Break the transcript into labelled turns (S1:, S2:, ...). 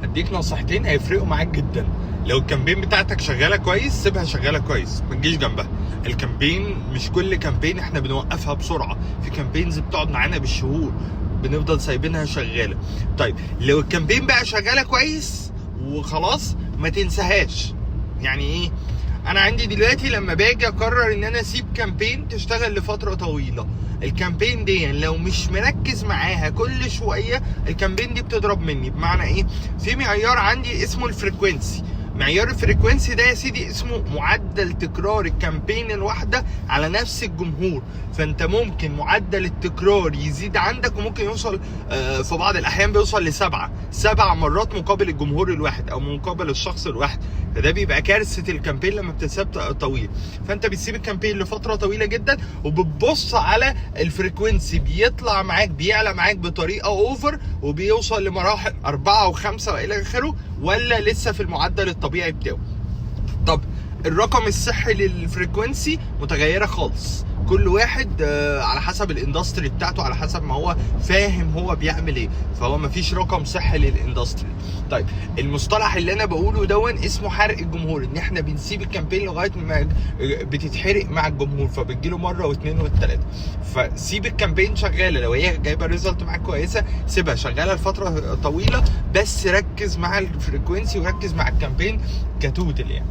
S1: اديك نصيحتين هيفرقوا معاك جدا. لو الكامبين بتاعتك شغاله كويس سيبها شغاله كويس، ما تجيش جنبها. الكامبين مش كل كامبين احنا بنوقفها بسرعه، في كامبينز بتقعد معانا بالشهور بنفضل سايبينها شغاله. طيب لو الكامبين بقى شغاله كويس وخلاص ما تنساهاش. يعني ايه؟ انا عندي دلوقتي لما باجي اقرر ان انا اسيب كامبين تشتغل لفتره طويله، الكامبين دي لو مش مركز معاها كل شويه الكامبين دي بتضرب مني. بمعنى ايه؟ في معيار عندي اسمه الفريكوينسي. معيار الفريكوينسي ده يا سيدي اسمه معدل تكرار الكامبين الواحده على نفس الجمهور. فانت ممكن معدل التكرار يزيد عندك وممكن يوصل في بعض الاحيان بيوصل سبع مرات مقابل الجمهور الواحد او مقابل الشخص الواحد. فده بيبقى كارثه الكامبين لما بتتساب طويل. فانت بتسيب الكامبين لفتره طويله جدا وبتبص على الفريكوينسي بيطلع معاك بيعلى معاك بطريقه اوفر وبيوصل لمراحل 4 و5 والى اخره، ولا لسه في المعدل الطبيعي بتاعه. طب الرقم الصحي للفريكوينسي متغيره خالص، كل واحد على حسب الاندستري بتاعته، على حسب ما هو فاهم هو بيعمل ايه، فهو مفيش رقم صحي للاندستري. طيب المصطلح اللي انا بقوله دون اسمه حرق الجمهور، ان احنا بنسيب الكامبين لغايه ما بتتحرق مع الجمهور، فبتجيله مره واثنين والثلاثه. فسيب الكامبين شغاله، لو هي جايبه ريزلت معاك كويسه سيبها شغاله لفتره طويله، بس ركز مع الفريكوينسي وركز مع الكامبين كتوتال يعني.